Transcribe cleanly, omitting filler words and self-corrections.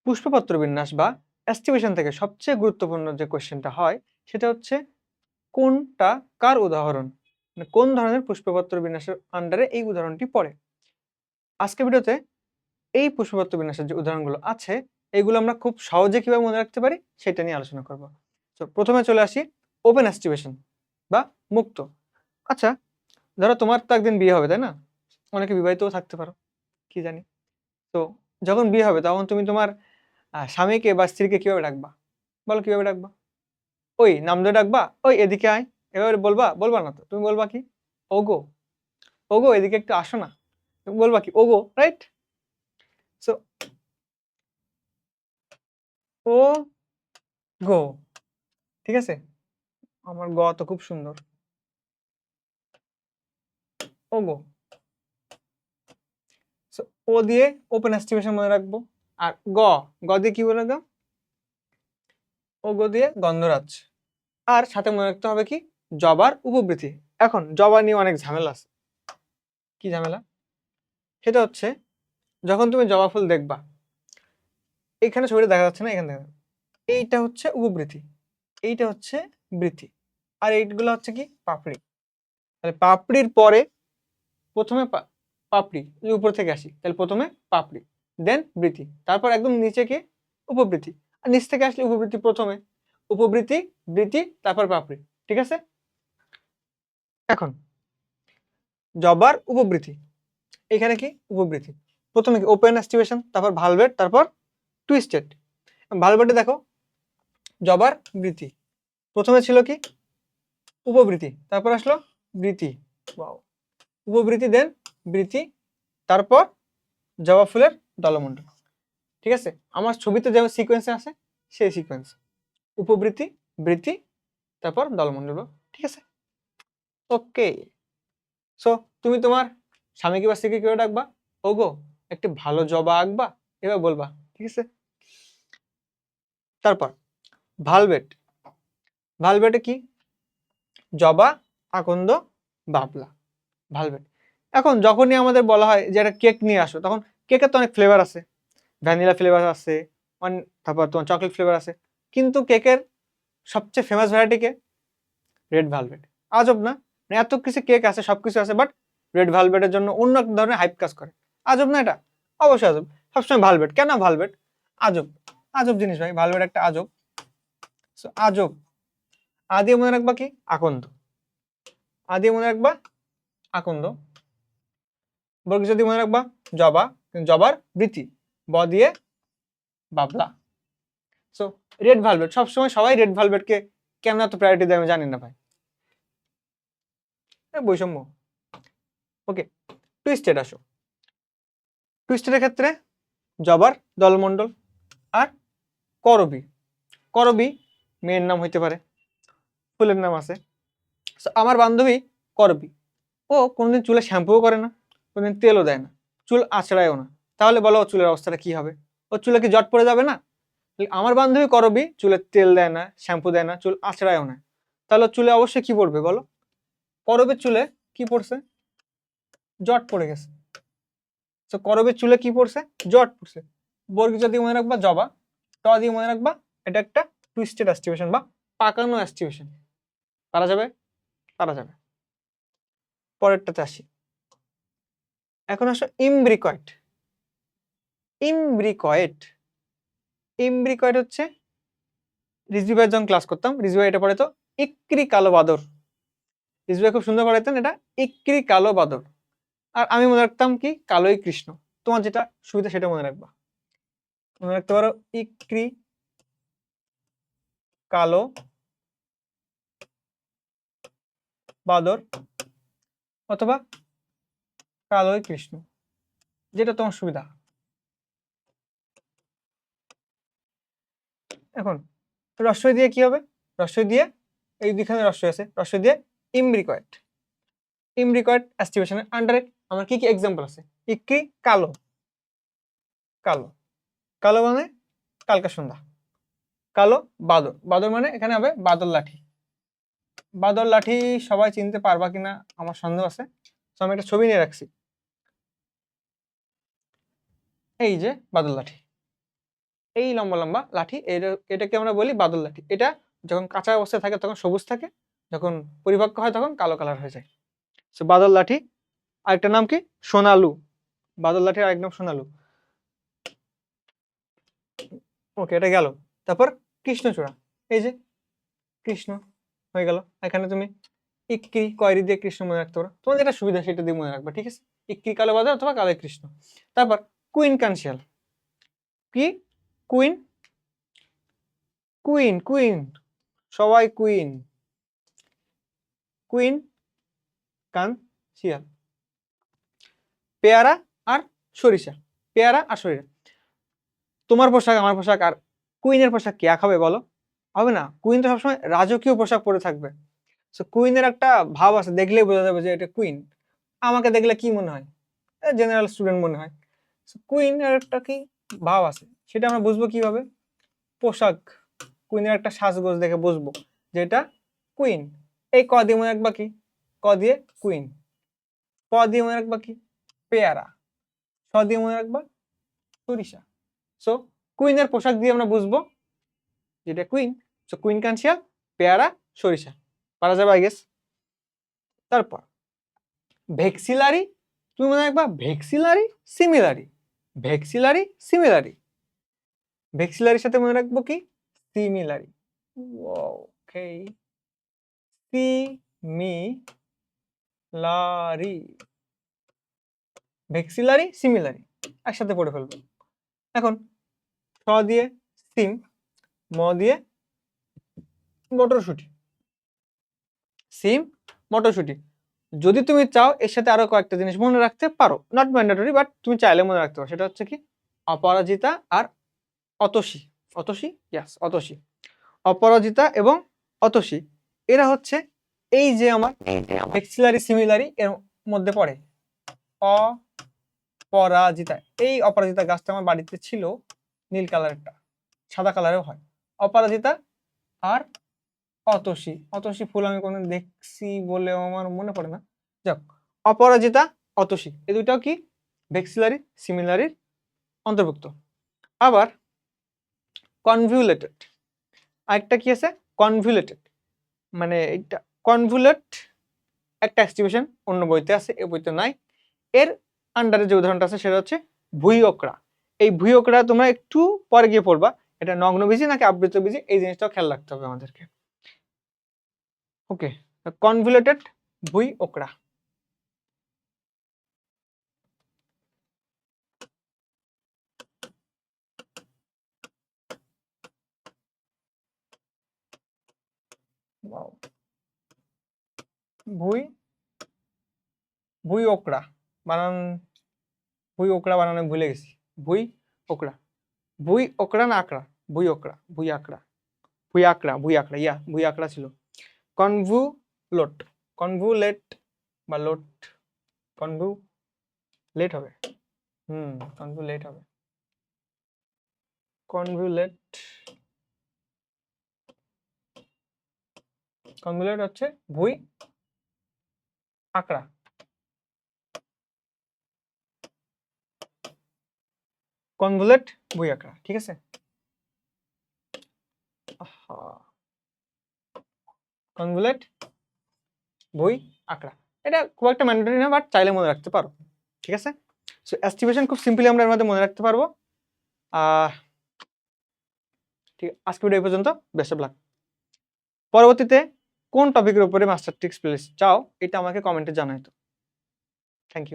পুষ্পপত্র বিন্যাস বা এস্টিমেশন থেকে সবচেয়ে গুরুত্বপূর্ণ যে কোয়েশ্চেনটা হয় সেটা হচ্ছে কোনটা কার উদাহরণ, মানে কোন ধরনের পুষ্পপত্র বিন্যাসের আন্ডারে এই উদাহরণটি পড়ে। আজকে ভিডিওতে এই পুষ্পপত্র বিন্যাসের যে উদাহরণগুলো আছে এগুলো আমরা খুব সহজে কিভাবে মনে রাখতে পারি সেটা নিয়ে আলোচনা করব। তো প্রথমে চলে আসি ওপেন এস্টিমেশন বা মুক্ত। আচ্ছা, ধরো তোমার তো একদিন বিয়ে হবে, তাই না? অনেকে বিবাহিতও থাকতে পারো, কি জানি। তো যখন বিয়ে হবে তখন তুমি তোমার স্বামীকে বা স্ত্রীকে কিভাবে ডাকবা? বলো কিভাবে ডাকবা? ওই নাম ধরে ডাকবা, ওই এদিকে আয়, এভাবে বলবা? বলবা না তো, তুমি বলবা কি? ওগো, ওগো এদিকে একটু আসো না। তুমি বলবা কি? ওগো, রাইট? সো ও গো, ঠিক আছে? আমার গ তো খুব সুন্দর। ওগো। সো ও দিয়ে ওপেন এস্টিমেশন মনে রাখবো। আর গ, গ দিয়ে কি বলে দাও? ওগো দিয়ে গন্ধরাজ। আর সাথে মনে রাখতে হবে কি? জবার উপবৃত্তি। এখন জবা নিয়ে অনেক ঝামেলা আছে। কি ঝামেলা? সেটা হচ্ছে যখন তুমি জবা ফুল দেখবা, এখানে ছবিটা দেখা যাচ্ছে না, এখানে দেখা যাচ্ছে। এইটা হচ্ছে উপবৃত্তি, এইটা হচ্ছে বৃত্তি, আর এইগুলো হচ্ছে কি? পাপড়ি। তাহলে পাপড়ির পরে প্রথমে পাপড়ি, যদি উপর থেকে আসি তাহলে প্রথমে পাপড়ি, দেন বৃত্তি, তারপর একদম নিচে কি? উপবৃত্তি। আর নিচ থেকে আসলে উপবৃত্তি প্রথমে, উপবৃত্তি, বৃত্তি, তারপর পাপড়ি। ঠিক আছে? এখন জবার উপবৃত্তি, এখানে কি? উপবৃত্তি। প্রথমে কি? ওপেন এস্টিমেশন, তারপর ভালভেট, তারপর টুইস্টেড। ভালভেটে দেখো জবার বৃত্তি, প্রথমে ছিল কি? উপবৃত্তি, তারপর আসলো বৃত্তি, উপবৃত্তি, দেন বৃত্তি, তারপর জবা ফুলের দলমণ্ডল। ঠিক আছে? আমার ছবিতে যেমন সিকোয়েন্সে আছে সেই সিকোয়েন্স, উপবৃত্তি, বৃত্তি, তারপর দলমণ্ডল। ঠিক আছে? ওকে। সো তুমি তোমার স্বামীকে বা স্ত্রীকে কেউ ডাকবা, ওগো একটি ভালো জবা আঁকবা, এবার বলবা। ঠিক আছে? তারপর ভালভেট, ভালভেটে কি? জবা, আকন্দ, বাবলা, ভালভেট। এখন যখনই আমাদের বলা হয় যে একটা কেক নিয়ে আসো, তখন কেকের তো অনেক ফ্লেভার আছে, ভ্যানিলা ফ্লেভার আছে, তারপর তোমার চকলেট ফ্লেভার আছে, কিন্তু কেকের সবচেয়ে ফেমাস ভ্যারাইটি কে? রেড ভালভেট। আজব না? মানে এত কিছু কেক আছে, সবকিছু আছে, বাট রেড ভালভেটের জন্য অন্য এক ধরনের হাইপ কাজ করে। আজব না এটা? অবশ্যই আজব। সবসময় ভালভেট কেন? ভালভেট আজব, আজব জিনিস ভাই, ভালভেট একটা আজব। আজব। আদি মনে রাখবা কি? আকন্দ। আদি মনে রাখবা আকন্দ। বর্গ যদি মনে রাখবা জবা, জবার বৃত্তি, ব দিয়ে বাবলা। সো রেড ভালভেট, সবসময় সবাই রেড ভালভেটকে কেন এত প্রায়োরিটি দেয় আমি জানি না ভাই, বৈষম্য। ওকে, টুইস্টেড আসো। টুইস্টেডের ক্ষেত্রে জবার দলমণ্ডল আর করবি। করবি মেয়ের নাম হইতে পারে, ফুলের নাম আছে। আমার বান্ধবী করবি, ও কোনোদিন চুলে শ্যাম্পুও করে না, কোনোদিন তেলও দেয় না, চুল আঁচড়ায়ও না। তাহলে বলো চুলের অবস্থাটা কি হবে? ও চুলে কি জট পড়ে যাবে না? আমার বান্ধবী করবি চুলে তেল দেয় না, শ্যাম্পু দেয় না, চুল আঁচড়ায়ও না, তাহলে চুলে অবশ্যই কি পড়বে বলো? করবের চুলে কি পড়ছে? জট পড়ে গেছে। তো করবের চুলে কি পড়ছে? জট পড়ছে। বর্গী যদি মনে রাখবা জবা, ট দিয়ে মনে রাখবা এটা একটা টুইস্টেড অ্যাস্টিভেশন বা পাকানো অ্যাস্টিভেশন। পারা যাবে? পারা যাবে। পরেরটাতে আসি। এখন আসো ইমব্রিকয়েট। ইমব্রিকয়েট, ইমব্রিকয়েট হচ্ছে রিজভি ভাই যখন ক্লাস করতাম, রিজভি ভাই এটা পড়াইতো ইক্রি কালো বাদর। রিজভি ভাই খুব সুন্দর পড়াইতেন এটা ইক্রি কালো বাদর। আর আমি মনে রাখতাম কি? কালোই কৃষ্ণ। তোমার যেটা সুবিধা সেটা মনে রাখবা। মনে রাখতে পারো ইক্রি কালো বাদর অথবা কালোই কৃষ্ণ, যেটা তোমার সুবিধা। এখন রস্বই দিয়ে কি হবে? রস্বই দিয়ে এই দুইখানে রস্বই আছে, রস্বই দিয়ে ইমব্রিকয়েট। ইমব্রিকয়েট অ্যাস্টিভেশনের আন্ডারে আমার কি কি এক্সাম্পল আছে? ইক্রি কালো, কালো, কালো মানে কালকা সন্ধ্যা। কালো বাদর, বাদর মানে এখানে হবে বাদল লাঠি। বাদল লাঠি সবাই চিনতে পারবা কিনা আমার সন্দেহ আছে, তো আমি একটা ছবি নিয়ে রাখছি, এই যে বাদল লাঠি। এই লম্বা লম্বা লাঠি, এটাকে আমরা বলি বাদল লাঠি। এটা যখন কাঁচা অবস্থায় থাকে তখন সবুজ থাকে, যখন পরিপক্ক হয় তখন কালো কালার হয়ে যায়। সো বাদল লাঠি। আরেকটা নাম কি? সোনালু। বাদল লাঠির আরেক নাম সোনালু। ওকে, এটা গেল। তারপর কৃষ্ণচূড়া। এই যে কৃষ্ণ হয়ে গেল। এখানে তুমি ইক্কি কয়রি দিয়ে কৃষ্ণ মনে রাখতে পারো, তোমার যেটা সুবিধা সেটা দিয়ে মনে রাখবা, ঠিক আছে? ইক্কি কালো বাদল অথবা কালো কৃষ্ণ। তারপর কুইন কানশিয়াল। কি? কুইন, কুইন কুইন, সবাই কুইন। কুইন কানশিয়াল। পেয়ারা আর সরিষা। পেয়ারা আর সরিষা। তোমার পোশাক, আমার পোশাক আর কুইনের পোশাক কি এক হবে বলো? হবে না। কুইন তো সবসময় রাজকীয় পোশাক পরে থাকবে। সো কুইনের একটা ভাব আছে, দেখলেই বোঝা যাবে যে এটা কুইন। আমাকে দেখলে কি মনে হয়? জেনারেল স্টুডেন্ট মনে হয়। কুইনের একটা কি ভাব আছে, সেটা আমরা বুঝবো কিভাবে? পোশাক, কুইনের একটা সাজগোজ দেখে বুঝবো যে এটা কুইন। এই ক দিয়ে মনে রাখবা কি? ক দিয়ে কুইন। প দিয়ে মনে রাখবা কি? পেয়ারা। স দিয়ে মনে রাখবা সরিষা। সো কুইনের পোশাক দিয়ে আমরা বুঝবো যেটা কুইন। সো কুইন কানশিয়াল, পেয়ারা, সরিষা। পারা যাবে আই গেস। তারপর ভেক্সিলারি। তুমি মনে রাখবা ভেক্সিলারি সিমিলারি। ভেক্সিলারি সিমিলারি। ভেক্সিলারির সাথে মনে রাখবো কি? সিমিলারি। ওকে, সিমিলারি, ভেক্সিলারি সিমিলারি একসাথে পড়ে ফেলবো। এখন স দিয়ে সিম, ম দিয়ে মটরশুঁটি। সিম, মটরশুঁটি। যদি তুমি চাও এর সাথে আরো কয়েকটা জিনিস মনে রাখতে পারো, নট ম্যান্ডেটরি, বাট তুমি চাইলে মনে রাখতে পারো। সেটা হচ্ছে কি? অপরাজিতা আর অতসী। অতসী, ইয়াস, অতসী। অপরাজিতা এবং অতসী এরা হচ্ছে এই যে আমার ভেক্সিলারি সিমিলারি এর মধ্যে পড়ে। অপরাজিতা, এই অপরাজিতা গাছটা আমার বাড়িতে ছিল, নীল কালারেরটা, সাদা কালারেও হয়। অপরাজিতা আর অতসী। অতসী ফুল আমি কোনদিন দেখছি বলেও আমার মনে পড়ে না। যাক, অপরাজিতা, অতসী এই দুইটাও কি? ভেক্সিলারি সিমিলারির অন্তর্ভুক্ত। আবার কনভলিউটেড, আরেকটা কি আছে? কনভলিউটেড। মানে এটা কনভুলেট একটা এক্সপ্রেশন, অন্য বইতে আছে, এই বইতে নাই। এর আন্ডারে যে উদাহরণটা আছে সেটা হচ্ছে ভুইওকড়া। এই ভুইওকড়া তোমরা একটু পরে গিয়ে পড়বা, এটা নগ্নবীজি নাকি আবৃতবীজি, এই জিনিসটাও খেয়াল রাখতে হবে আমাদেরকে। ওকে, কনভলিউটেড ভুইওকড়া। ভুইওকড়া বানান, ভুইওকড়া বানানো ভুলে গেছি। ভুইওকড়া, ভুইওকড়া না আকড়া? ভুইওকড়া, ভুইআকড়া, ভুইআকড়া, ভুইআকড়া, ইয়া ভুইআকড়া ছিল। কনভুলোট, কনভুলেট বা লোট, কনভুলেট হবে। কনভুলেট হবে। কনভুলেট, কনভুলেট হচ্ছে ভুই আকড়া। কনভুলেট ভুই আকড়া, ঠিক আছে? কনভুলেট ভুই আকড়া, এটা খুব একটা ম্যান্ডেটরি না, বাট চাইলে মনে রাখতে পারো, ঠিক আছে? সো এস্টিমেশন খুব সিম্পলি আমরা এর মধ্যে মনে রাখতে পারবো। ঠিক, আজকে ভিডিও এই পর্যন্ত। Best of luck. পরবর্তীতে কোন টপিকের উপরে মাস্টার ট্রিক্স প্লেলিস্ট চাও এটা আমাকে কমেন্টে জানাই তো। Thank you.